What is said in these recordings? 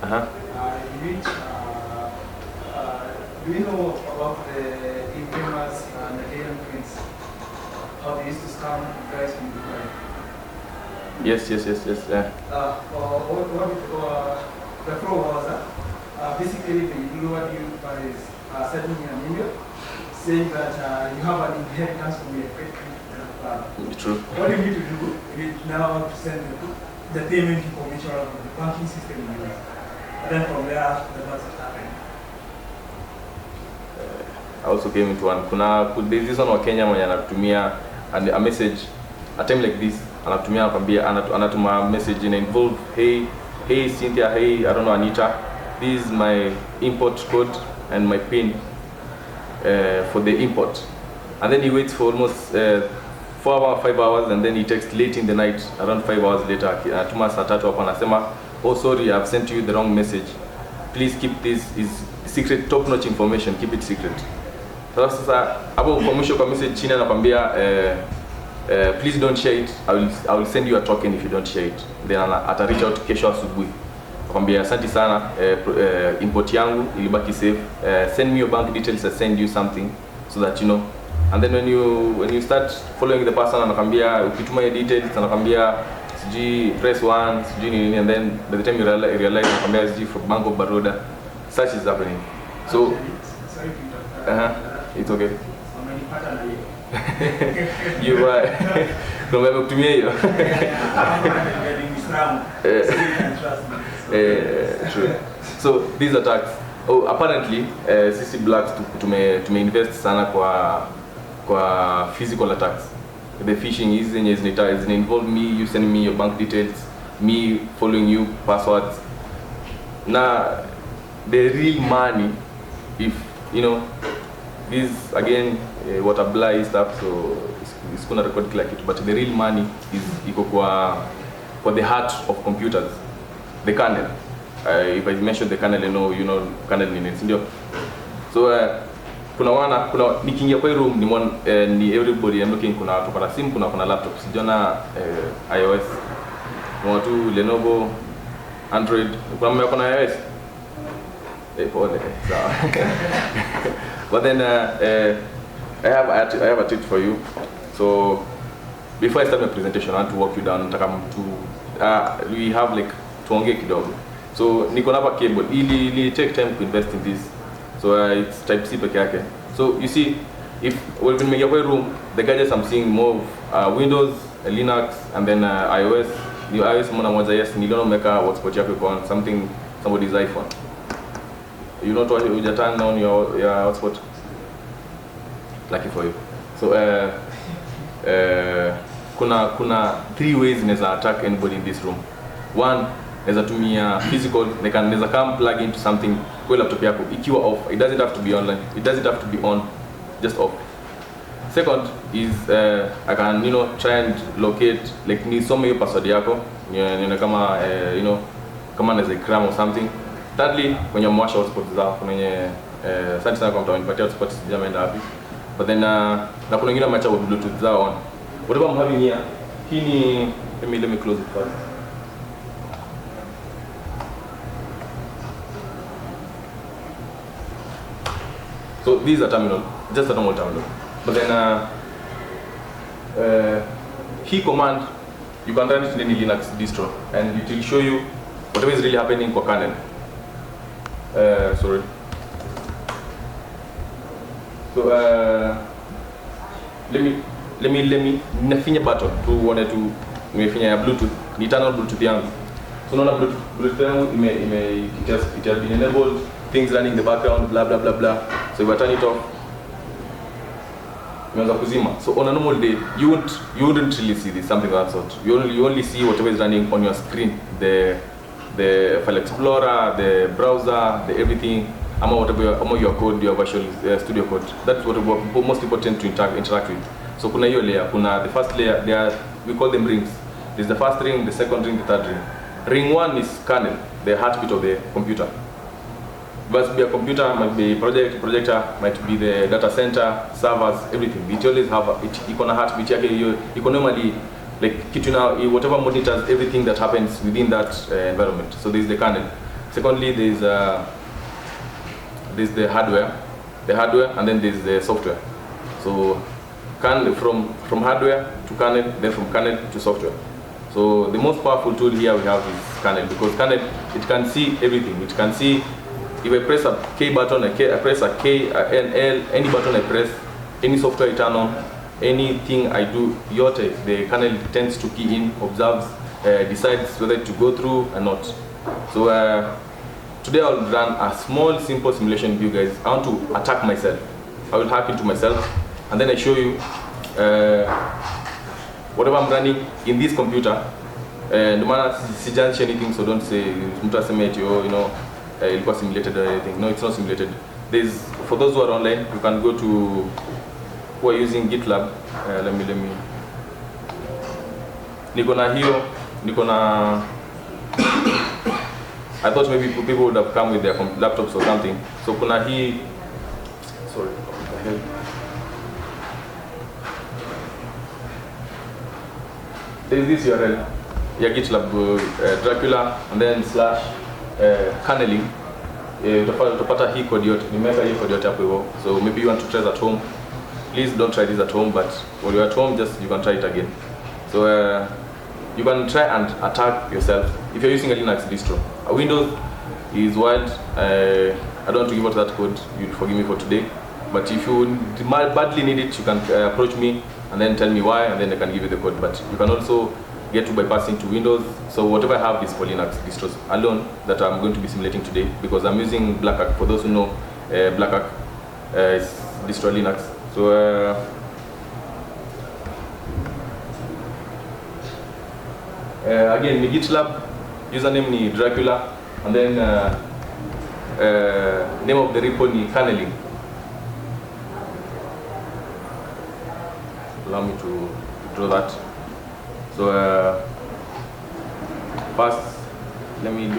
in which do you know about the infamous Nigerian prince? How they used to scam guys from Dubai? Yes, yeah. The flow was basically they lured you by sending you an email saying that you have an inheritance from your great grandfather. True. What you need to do is now to send the payment information of the banking system in the US. And then from there, the what's happening. I also came into one. There's this one wa Kenya mwenye anatumia a message a time like this, anatumia anakwambia anatuma message in involve hey Cynthia, hey I don't know Anita, this is my import code and my pin for the import. And then he waits for almost 4 hours, 5 hours, and then he texts late in the night, around 5 hours later, anatuma saa 3 hapo anasema, oh sorry, I've sent you the wrong message. Please keep this is secret, top notch information, keep it secret. Sasa hapo kwa mwisho kwa message chini anakwambia please don't share it. I will send you a token if you don't share it. Then ata reach out kesho asubuhi. Akwambia asante sana, import yangu ilibaki safe. Send me your bank details, I send you something so that you know. And then when you start following the person anakwambia ukituma your details anakwambia siji press 1 siji nini, and then by the time you realize anakwambia siji from Bank of Baroda. Such is happening. So it's okay. You right. Remember kutumia hiyo. True. So these attacks, apparently sisi blacks tume invest sana kwa physical attacks. The phishing is zina involve me, you sending me your bank details, me following you, passwords. Now the real money, if you know, this again what a blind stuff, so it's gonna record like it, but the real money is iko kwa the heart of computers, the kernel. If I mention the kernel, you know kernel ni ndio. So kuna nikiingia kwa room ni everybody I'm looking, kuna watu kwa simu, kuna laptop, sijona iOS, kuna watu Lenovo, Android, kuna iOS. But then I have a tip for you. So before I start my presentation, I want to walk you down we have like tuongee kidogo. So niko na hapa cable ili take time to invest in this. So it's type C peke yake. So you see, if we've been making a room, the gadgets I'm seeing more Windows, Linux, and then iOS. The iOS moja yes, niliona umeka hotspot yako iko on somebody's iPhone. You know what you turn on your hotspot? Lucky for you. So kuna 3 ways inaweza attack anybody in this room. One, naweza tumia physical, naweza come plug into something kwa laptop yako ikiwa off. It doesn't have to be online. It doesn't have to be on, just off. Second is I can try and locate, like nisome hiyo password yako, nione kama kama naweza cram or something. Thirdly, when you mash hotspot zao, kuna asante sana kwa mtu amenipatia hotspot sijaenda wapi. But then na kuna wengine wameacha Bluetooth zao on. Whatever I'm having here, hii ni let me close it first. So these are terminal, just a normal terminal. But then key command, you can run it in any Linux distro, and it will show you whatever is really happening for kernel. Sorry. So let me nafinya button to nimefinya Bluetooth, ni turn on Bluetooth yangu. So naona Bluetooth yangu it has been enabled, things running in the background, blah blah blah blah. So if I turn it off, imeanza kuzima. So on a normal day, you wouldn't really see this, something of that sort. You only see whatever is running on your screen, the file explorer, the browser, the everything, whatever your code, your Visual Studio Code. That's what most people tend to interact with. So kuna hiyo layer, kuna the first layer, we call them rings. There's the first ring, the second ring, the third ring. Ring 1 is kernel, the heartbeat of the computer. Must be a computer, might be projector, might be the data center, servers, everything. It always have it on a heartbeat. You can normally like whatever monitors everything that happens within that environment. So this is the kernel. Secondly, there's the hardware, and then there's the software. So from hardware to kernel, then from kernel to software. So the most powerful tool here we have is kernel, because kernel, it can see everything. It can see if I press a K button, I press a K, an L, any button I press, any software I turn on, anything I do, the kernel tends to key in, observes, decides whether to go through or not. So today I'll run a small, simple simulation with you guys. I want to attack myself. I will hack into myself, and then I show you whatever I'm running in this computer. No matter sijanchi anything, so don't say ilikuwa simulated or anything. No, it's not simulated. For those who are online, you can go to who are using GitLab. Let me. I thought maybe people would have come with their laptops or something. So kuna hii, sorry, there is this URL, GitLab Dracula, and then slash kerneling. Utapata hii code yote, nimeweka hii code yote hapo hivyo. So maybe you want to try this at home. Please don't try this at home, but when you're at home, you can try it again. So you can try and attack yourself if you're using a Linux distro. A Windows is wild. I don't want to give out that code. You'll forgive me for today. But if you badly need it, you can approach me and then tell me why, and then I can give you the code. But you can also get to bypassing to Windows. So whatever I have is for Linux distros alone that I'm going to be simulating today, because I'm using Black Hack. For those who know, Black Hack is distro Linux. So again, my GitLab username ni Dracula, and then name of the repo ni kerneling. Allow me to draw that. So first, let me.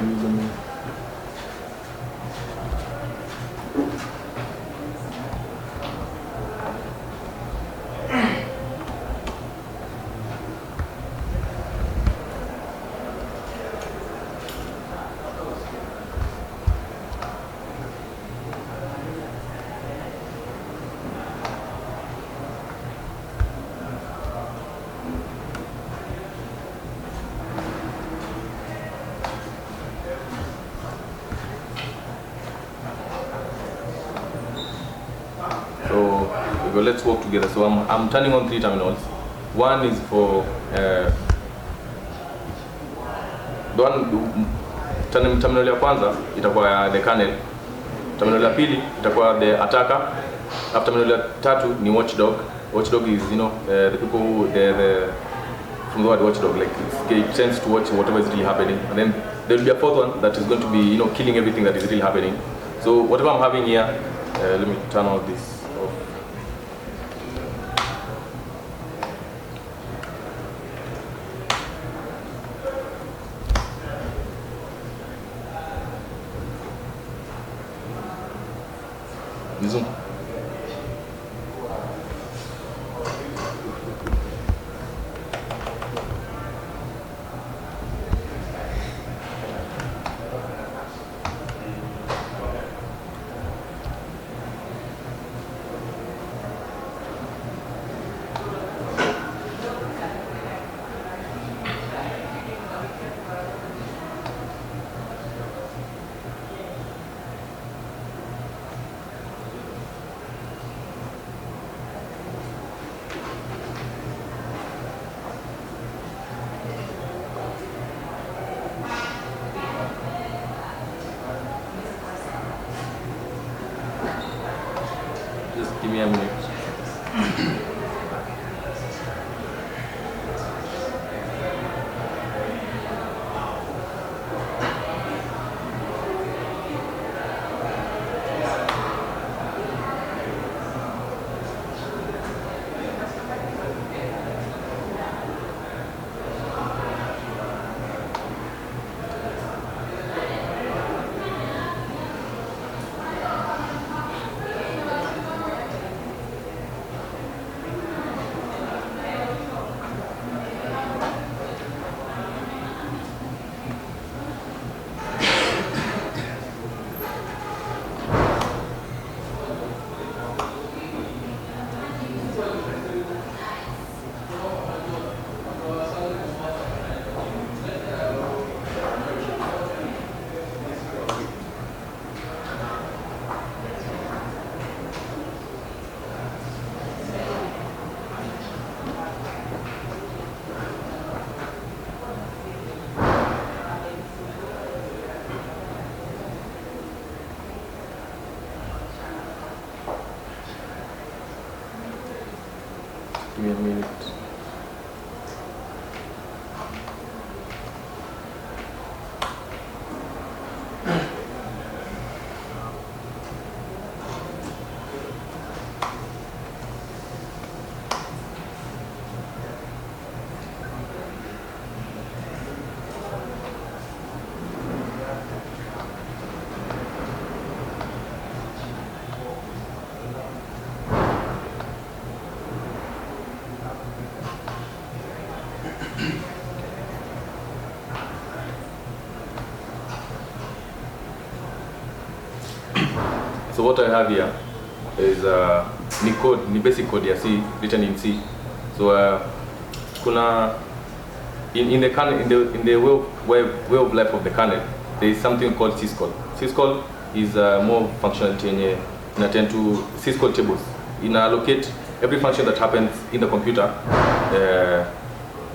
So let's work together. So I'm turning on 3 terminals. One is for the one terminal ya kwanza itakuwa the kernel. Terminal ya pili itakuwa the attacker. After terminal ya tatu ni watchdog. Watchdog is, the people who from the word watchdog, like it tends to watch whatever is really happening, and then there will be a fourth one that is going to be killing everything that is really happening. So whatever I'm having here, let me turn all this off. Zoom. Just give me a minute. Give me a minute. So what I have here is ni basic code ya C written in C. So kuna in the kernel, in the way of life of the kernel, there is something called syscall. Syscall is more functionality yenye inattend to syscall tables. Allocate every function that happens in the computer.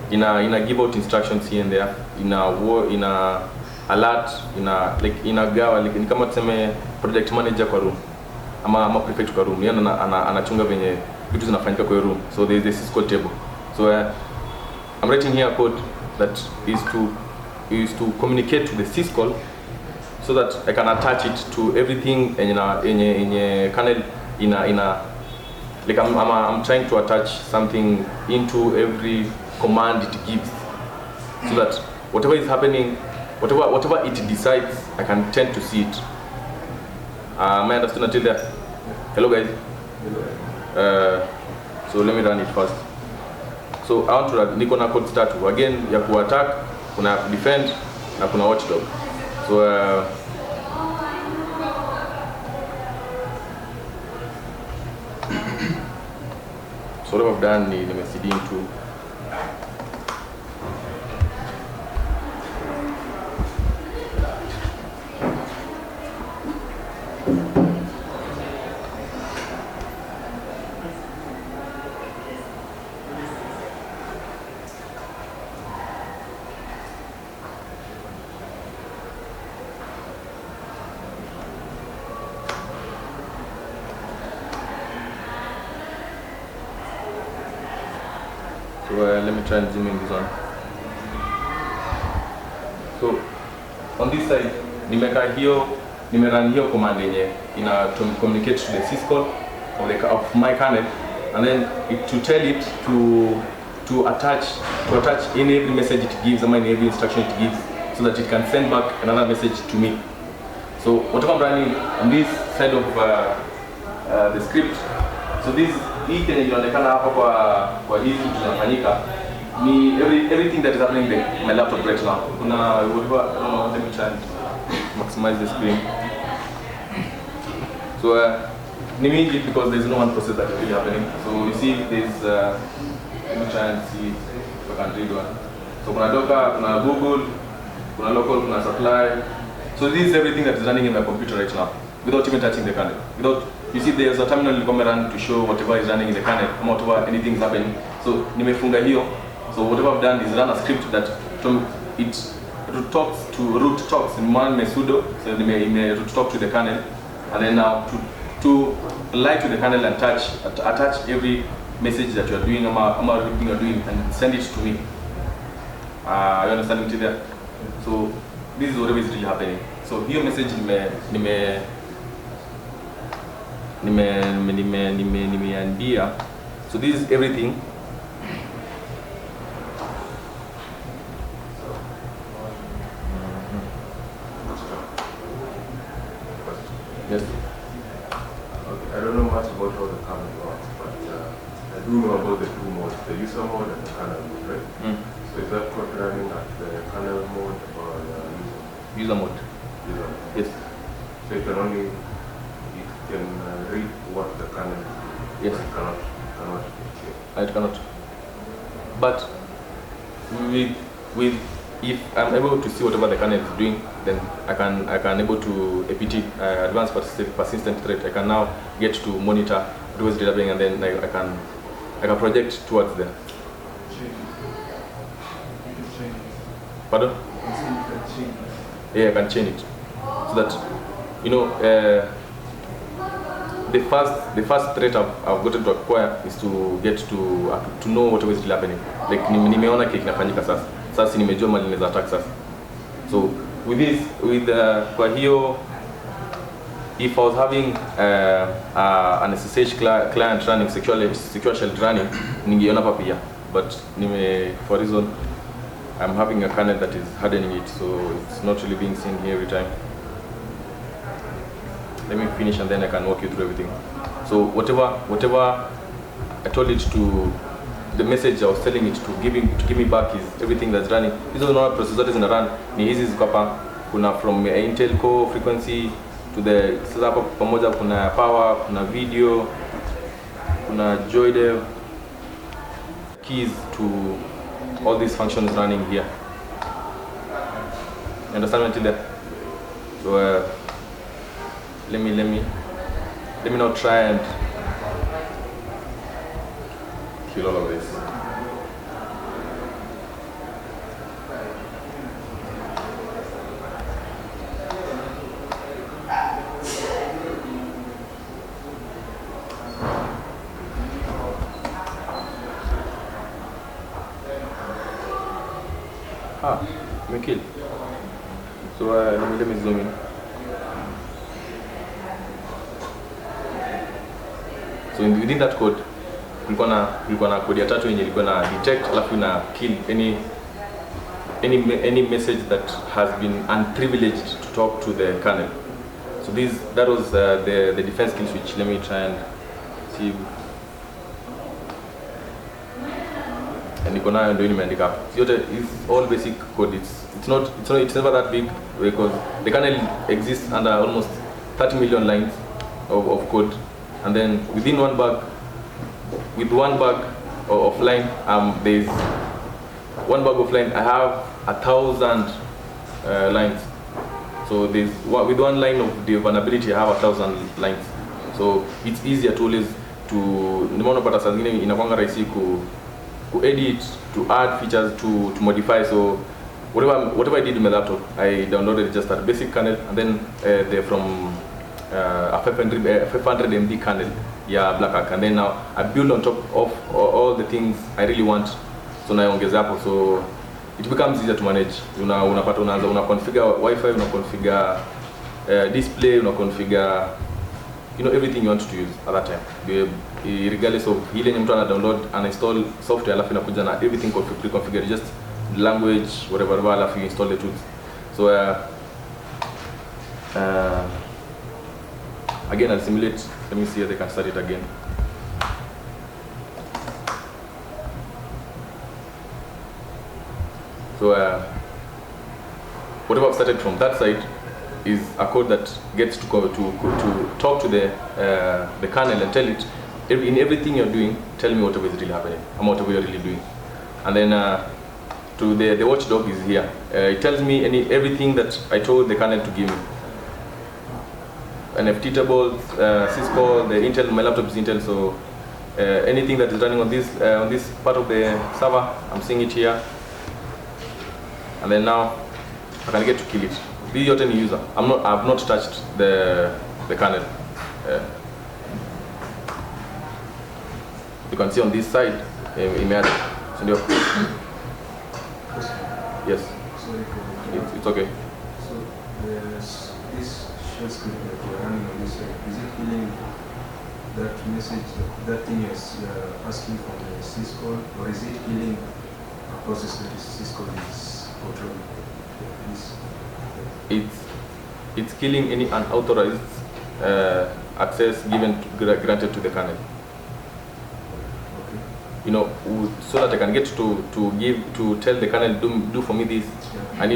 Give out instructions here and there. Alert, gawa like ni kama tuseme project manager kwa room ama prefect kwa room, yani anachunga venye vitu zinafanyika kwa room. So there is this syscall table. So I'm writing here a code that is to communicate to the syscall so that I can attach it to everything in a kernel like I'm trying to attach something into every command it gives, so that whatever is happening, whatever it decides, I can tend to see it. Am I understood until there? Hello guys. So let me run it first. So I want to run niko na code start again ya ku attack, kuna defend na kuna watchdog. So so what I've done ni nimecd into let me try and zoom in this one. So on this side, nimerun hiyo command yenye to communicate to the syscall of my kernel, and then to tell it to attach in every message it gives, in every instruction it gives, so that it can send back another message to me. So whatever I'm running on this side of the script, so hii kenye inaonekana hapa kwa hii kitu kinafanyika ni everything that is happening in my laptop right now. Kuna whatever, I don't know, let me try and maximize the screen. So ni mingi because there's no one process that is really happening. So you see there's let me try and see if I can read one. So kuna Docker, kuna Google, kuna local, kuna supply. So this is everything that is running in my computer right now without even touching the kernel. You see there's a terminal you come run to show whatever is running in the kernel, whatever anything is happening. So nimefunga hiyo. So whatever I've done is run a script that root talks in one sudo. So root talk to the kernel, and then now to lie to the kernel and attach every message that you are doing, everything you are doing, and send it to me. You understand it there? So this is whatever is really happening. So here message nimeambia. So this is everything. Yes. Okay, I don't know much about how the kernel works, but I do know about the two modes, the user mode and the kernel mode, right? So is that code running at the kernel mode or the user mode? User mode. Yes. So it can read what the kernel is doing. Yes. It cannot It cannot. But with if I'm able to see whatever the kernel is doing, then I can able to APT, advanced persistent threat. I can now get to monitor what is developing, and then I can project towards them. Pardon? Yeah, I can change it so that the first threat I've gotten to acquire is to get to know whatever is really happening. Like nimeona kile kinafanyika sasa. Sasa nimejua mali inaweza attack sasa. So with kwa hiyo, if I was having an SSH client running secure shell running, ningeona hapa pia. But for reason I'm having a kernel that is hardening it, so it's not really being seen here every time. Let me finish and then I can walk you through everything. So whatever I told it to, the message I was telling it to give me back is everything that's running. Hizo unaona process zote zina run ni hizi ziko hapa. Kuna from Intel core frequency to the sasa hapa pamoja kuna power, kuna video, kuna joydev, keys to all these functions running here. You understand until there? So let me now try and kill all of this. Let me kill. So let me zoom in. So within that code, kulikuwa na code ya tatu yenye ilikuwa na detect alafu na kill any message that has been unprivileged to talk to the kernel. So that was the defense kill switch. Let me try and see. And niko nayo ndio nimeandika hapa. Yote is all basic code. It's never that big because the kernel exists under almost 30 million lines of code. And then within one bug, with one bug of line, there's one bug of line. I have 1,000 lines. So with one line of the vulnerability, I have 1,000 lines. So it's easier to always nimeona pata saa zingine inakuanga rahisi ku edit, to add features, to modify. So whatever I did with my laptop, I downloaded just a basic kernel, and then they're from a 500 MB kernel, yeah, Black Arc, and then now I build on top of all the things I really want. So now naongeza hapo, so it becomes easier to manage. Unapata una configure Wi-Fi, una configure display, una configure everything you want to use at that time. Regardless of ile mtu ana download and install software alafu inakuja na everything pre-configured, just language whatever alafu you install the tools. So again I'll simulate. Let me see if they can start it again. So whatever I've started from that side is a code that gets to talk to the kernel and tell it, in everything you're doing, tell me whatever is really happening and whatever you're really doing. And then to the watchdog is here. It tells me everything that I told the kernel to give me. NFT tables, syscall, the Intel, my laptop is Intel, so anything that is running on this part of the server, I'm seeing it here. And then now I can get to kill it. Be your any user. I've not touched the kernel. You can see on this side, image. Yes. It's okay. So this shell script that you're running on this side, is it killing that message, that thing you're asking from the syscall, or is it killing a process that syscall is controlling? It's killing any unauthorized access granted to the kernel. Okay. So that I can get to tell the kernel do for me this. Yeah. I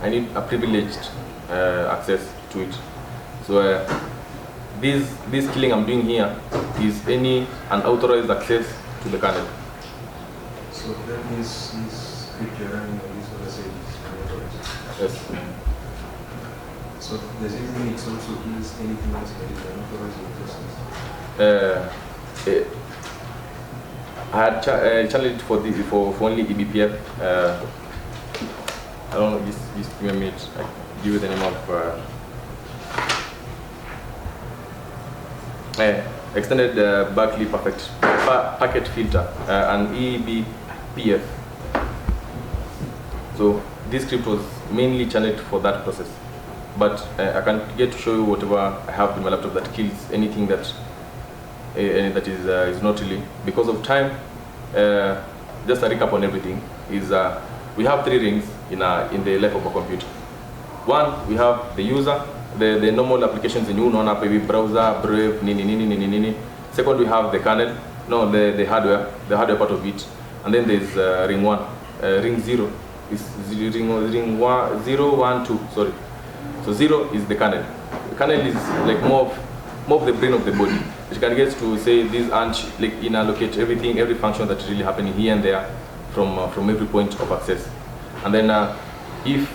need a privileged access to it. So this killing I'm doing here is any unauthorized access to the kernel. So that means this script you're running on this other side is unauthorized. Yes. So does it mean it also kills anything else that is unauthorized process? I had challenged for only eBPF. I don't know. Just give me a minute. I give you the name of. extended Berkeley packet filter, and EBPF. So this script was mainly channeled for that process, but I can get to show you whatever I have in my laptop that kills anything that is not really. Because of time, just a recap on everything is we have 3 rings in the life of a computer. One, we have the user, the normal applications in unaona maybe browser, Brave, nini. Second, we have the kernel, the hardware part of it, and then there's ring 1, ring 0 is ring 0, 1, 2. Sorry. So 0 is the kernel. The kernel is like more of the brain of the body. It can get to say this and like allocate everything, every function that's really happening here and there from every point of access. And then if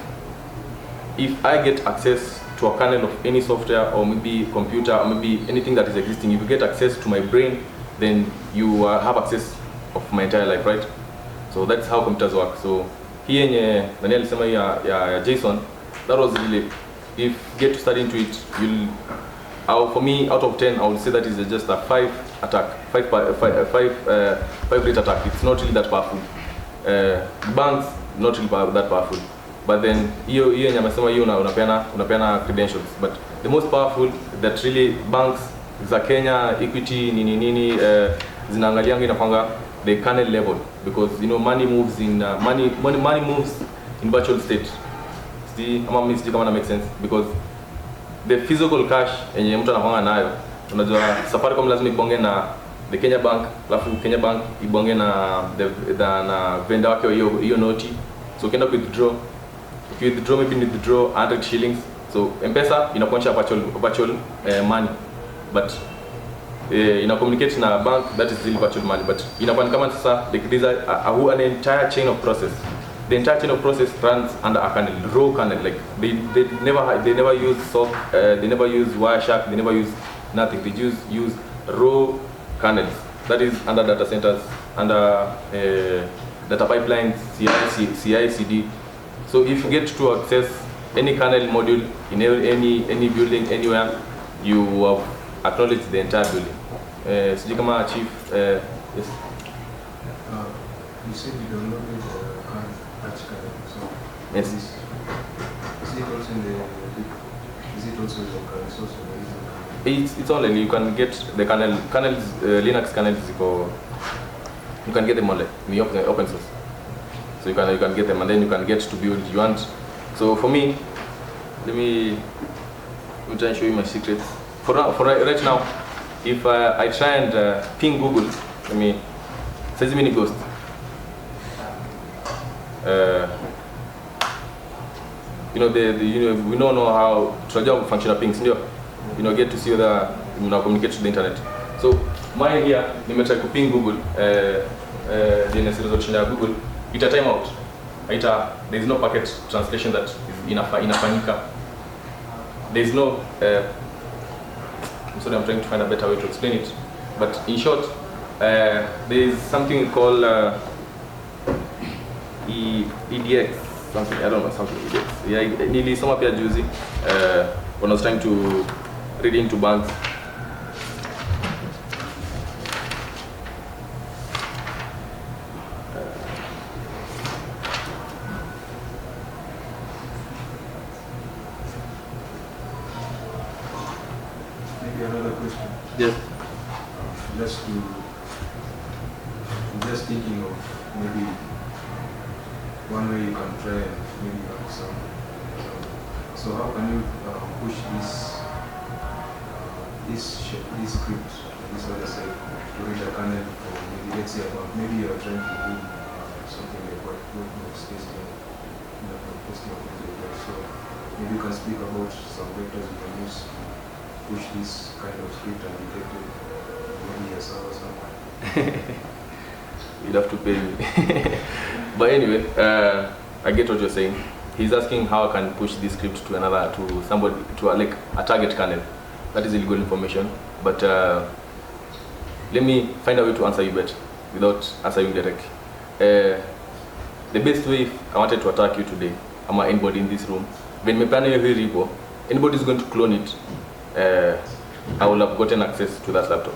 I get access to a kernel of any software or maybe computer or maybe anything that is existing, if you get access to my brain, then you have access of my entire life, right? So that's how computers work. So here Daniel sema ya JSON, that was really, if you get to study into it, for me, out of 10, I would say that is just a 5 rate attack. It's not really that powerful. Banks, not really that powerful. But then hiyo nyamesema hiyo unapeana credentials. But the most powerful that really banks za Kenya, Equity, nini zinaangalianga inapanga the kernel level, because money moves in money moves in virtual state. See, kama na make sense, because the physical cash yenye mtu anapanga nayo, unajua Safaricom lazima ibonge na the Kenya Bank, alafu Kenya Bank ibonge na na vendor wake hiyo noti. So ukienda withdraw, if you withdraw maybe need withdraw 100 shillings, so M-Pesa inakuonyesha virtual money, but ina communicate na bank, that is still virtual money, but inakuwa kama sasa like these are an entire chain of process. The entire chain of process runs under a kernel, raw kernel. Like they never use they never use Wireshark, they never use nothing. They use raw kernels. That is under data centers, under data pipelines, CI/CD. So if you get to access any kernel module in any building anywhere, you have acknowledged the entire building. Sijui kama chief, yes. You said you downloaded the kernel, so yes. Is it also the resource or It's online. You can get the kernels, Linux kernels. You can get them online in the open source. So you can get them, and then you can get to build you want. So for me, let me try and show you my secrets. For right now, if I try and ping Google, says mini ghost. We don't know how to functional pings, get to see whether communicate to the internet. So mine here, try to ping Google, Google, it's a timeout. There is no packet translation that is inafanyika. There is no, I'm sorry, I'm trying to find a better way to explain it. But in short, there is something called EDX, something, I don't know, something EDX. Yeah, nearly some appear juicy when I was trying to read into banks. Maybe another question. Yes. Just thinking of maybe one way you can try and maybe have some. So how can you push this script, this other side, to read a kernel, or maybe let's say about maybe you are trying to do something like what workbooks testing, testing of it. So maybe you can speak about some vectors you can use to push this kind of script and detect it, maybe yourself or something. You'd have to pay me. But anyway, I get what you're saying. He's asking how I can push this script to somebody, to like a target kernel. That is illegal information. But let me find a way to answer you better without answering you directly. The best way, if I wanted to attack you today, anybody in this room, when me plan your repo, anybody is going to clone it. I will have gotten access to that laptop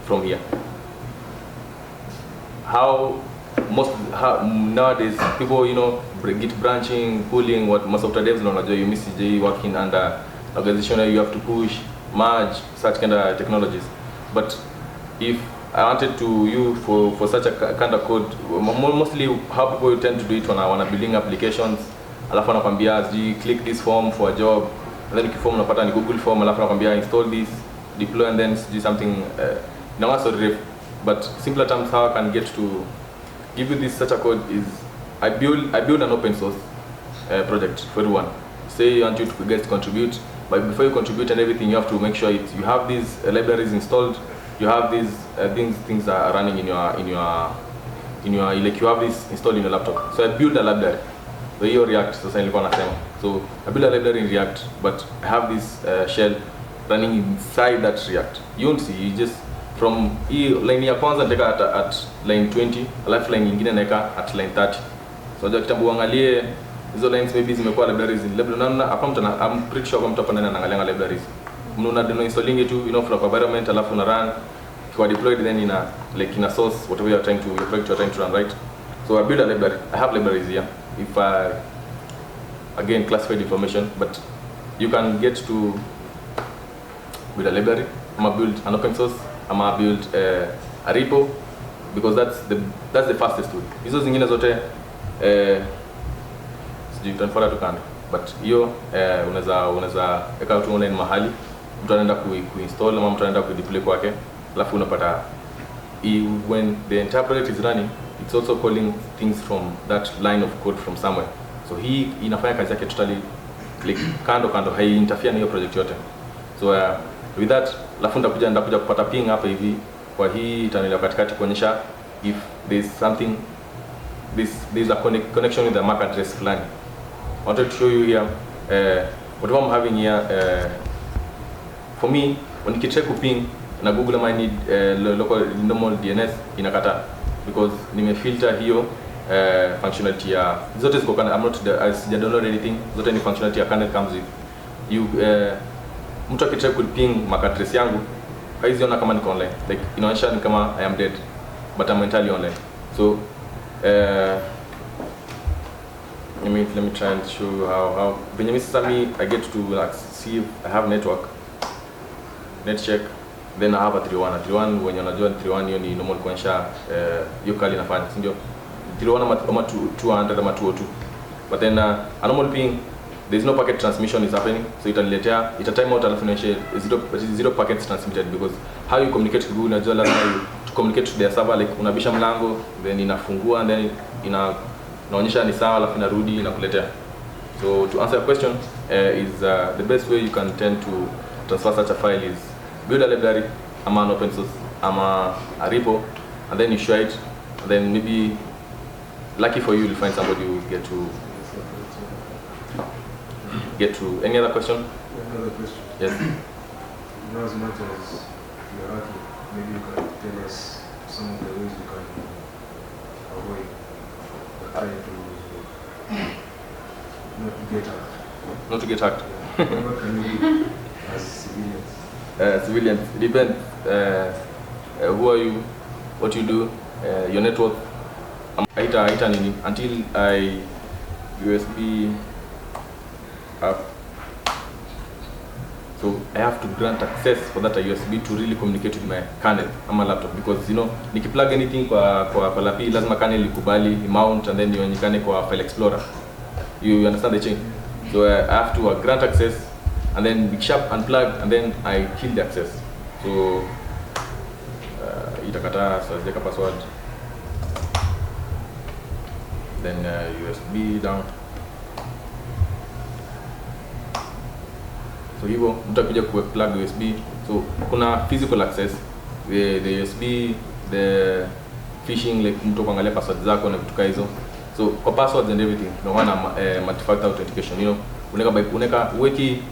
from here. Nowadays people, you know, Git branching, pulling, what most of the devs don't know. You miss working under organization where you have to push, merge, such kind of technologies. But if I wanted to use for such a kind of code, mostly how people tend to do it when I building applications, alafu anakwambia click this form for a job, and then form unapata ni Google form, alafu anakwambia install this, deploy, and then do something. But simpler terms, how I can get to give you this such a code is I build an open source project for everyone. Say you want you to guys contribute, but before you contribute and everything, you have to make sure you have these libraries installed. You have these things that are running in your like you have this installed in your laptop. So I build a library. So here React, so I build a library in React, but I have this shell running inside that React. You won't see, you just from line ya kwanza nataka at line 20, alafu line nyingine naeka at line 30. So ndio kitambo uangalie hizo lines maybe zimekuwa libraries in I'm pretty sure mtu hapa ndani anaangalia libraries. Mnaona deno installing it, you know, from environment, alafu una run, you are deployed then in a source, whatever your project you're trying to run, right? So I build a library. I have libraries here. If I again classified information, but you can get to build a library. I'm gonna build an open source. I'm gonna build a repo, because that's the fastest way. Hizo zingine zote sijui tunafuata tukanda, but hiyo unaweza eka tu online mahali, mtu anaenda kuinstall ama mtu anaenda kudeploy kwake, alafu unapata when the entire project is running, it's also calling things from that line of code from somewhere. So hii inafanya kazi yake totally like kando hai interfere na hiyo project yote. So with that, alafu ndakuja kupata ping hapa hivi kwa hii tunnel katikati kuonyesha if there's something, there's a connection with the MAC address plan. I wanted to show you here whatever I'm having here. For me, when you try to ping na Google, I need local normal DNS inakata, because nimefilter hiyo functionality ya zote ziko kana. I'm not I download anything, zote ni functionality ya Kernel comes with you. Mtu akitaka kuping MAC address yangu haiziona kama niko online, like inaonyesha ni kama I am dead, but I'm entirely online. So let me try and show you how when you miss me, I get to like see if I have network, net check, then I have a 3.1 when unajua 3.1 hiyo ni normal kuonyesha hiyo kali inafanya, si ndio? 3.1 ama 200 ama 202, but then a normal ping, there's no packet transmission is happening, so itaniletea time out, alafu inaonyesha zero packets transmitted, because how you communicate to Google, unajua lazima to communicate to their server, like unabisha mlango, then inafungua, and then inaonyesha ni sawa, alafu inarudi inakuletea. So to answer your question, is the best way you can tend to transfer such a file is build a library, ama an open source, ama a repo, and then you share it, and then maybe lucky for you, you'll find somebody who will get to any other question? Another question. Yes. Not as much as you're lucky, maybe you can tell us some of the ways you can avoid trying to not to get hacked. What can we do as civilians? Civilians, it depends. Who are you? What you do? Your network. Haita nini until I USB up. So I have to grant access for that USB to really communicate with my kernel on my laptop, because you know nikiplug anything kwa lapi lazima kernel ikubali mount and then ionyekane kwa file explorer. You understand the chain? So I have to grant access and then big sharp unplug and then I kill the access. So itakata so zeka password, then USB down. So hivyo mtakuja plug USB. So kuna physical access, the USB, the phishing, like mtu kuangalia password zako na vitu hizo. So kwa passwords and everything, no one multi-factor authentication, you know, uneka weki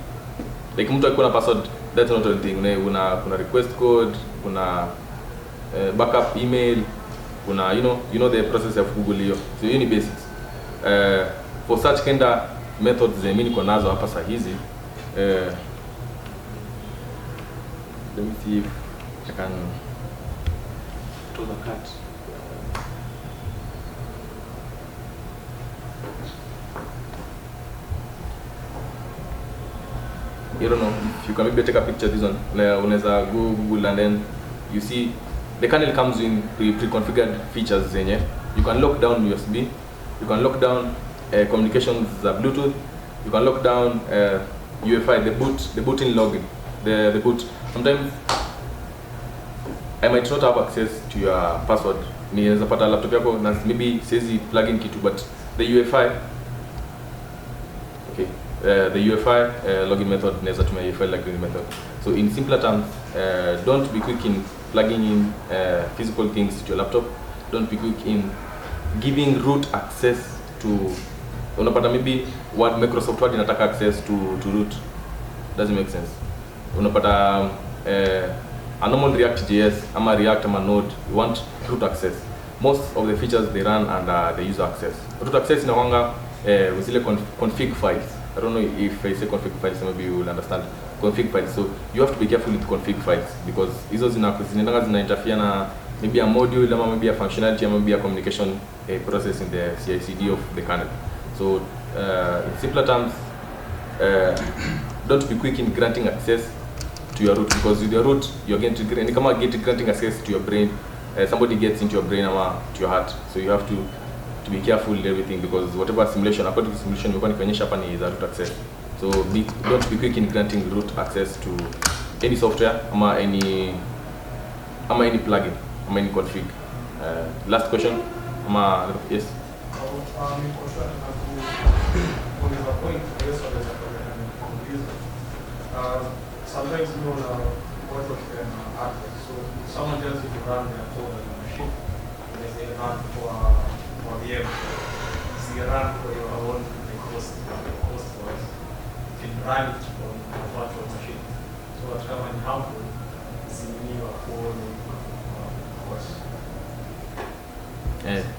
like mtu akikuwa na password, that's not anything. Kuna request code, kuna backup email, kuna you know the process of Google hiyo. So hiyo ni basics. For such kind of methods mimi niko nazo hapa saa hizi. Let me see if I can throw the cat. You don't know if you can maybe take a picture of this one. Unaweza go Google and then you see the kernel comes in pre-configured features zenye. You can lock down USB, you can lock down communications Bluetooth, you can lock down UEFI, the booting login, the boot. Sometimes I might not have access to your password. Niweza pata laptop yako na maybe says plug in kitu, but the UEFI, okay, the UEFI login method naweza tumia UEFI login method. So in simpler terms, don't be quick in plugging in physical things to your laptop. Don't be quick in giving root access to, unapata maybe what Microsoft Word inataka access to root. Doesn't make sense. Unapata a normal React.js ama React ama Node, you want root access. Most of the features they run under the user access. Root access inawanga zile config files. I don't know if I say config files, maybe you will understand. Config files. So you have to be careful with config files because hizo zina interfere na maybe a module ama maybe a functionality ama maybe a communication process in the CI/CD of the kernel. So in simpler terms, don't be quick in granting access to your root, because with your root you're going to granting access to your brain. Somebody gets into your brain or to your heart, so you have to be careful with everything, because whatever simulation, according to simulation, you're going to finish up and is a root access. So don't be quick in granting root access to any software or any plugin or any config. Last question. Yes. Sometimes you don't know what you can access. So someone tells you to run their code on your machine, and they say run for VM. So you run for your own host for us. You can run it on a virtual machine. So what's coming harmful is in your phone course.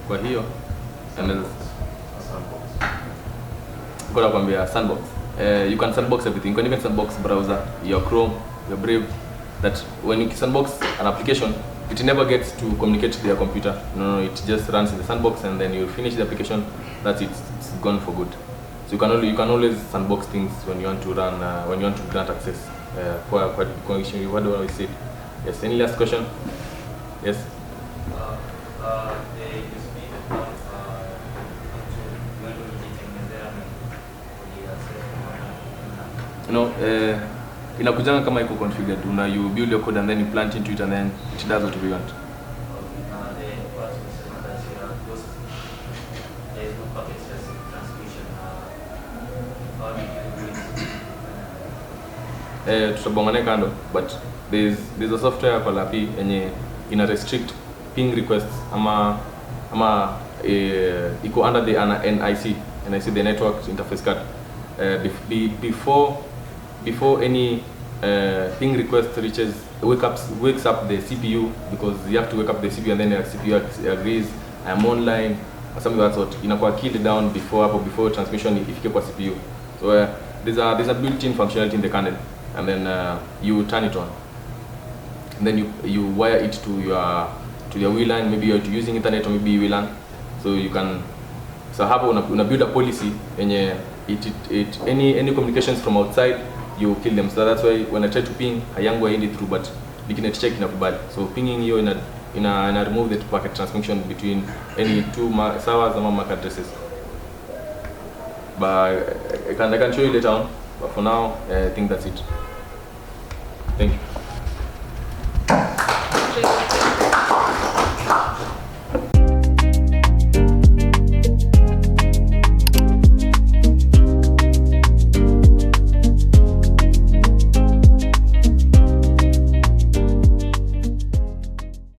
Kwa hiyo gotta kwambia sandbox. You can sandbox everything. You can even sandbox browser, your Chrome, your Brave. That when you sandbox an application, it never gets to communicate to your computer. No, it just runs in the sandbox, and then you finish the application. That's it. It's gone for good. So you can always sandbox things when you want to run, when you want to grant access. What do I say? Yes. Any last question? Yes. Inakujanga kama iko configured, you build your code and then you plant into it and then it does what you want. Tutabongane kando, but there's a software called API yenye ina restrict ping requests ama iko under the NIC, the network interface card. Before any ping request wakes up the CPU, because you have to wake up the CPU and then the CPU agrees I'm online or something of that sort. Inakuwa killed down before transmission ifike kwa CPU. So there's a built-in functionality in the kernel, and then you turn it on, and then you wire it to your WLAN. Maybe you're using internet or maybe WLAN, so you can. So hapo una build a policy yenye any communications from outside, you kill them. So that's why when I try to ping, hayangu haendi through, but nikinet check inakubali. So pinging hiyo ina remove the packet transmission between any two servers or MAC addresses. But I can show you later on. But for now, I think that's it. Thank you.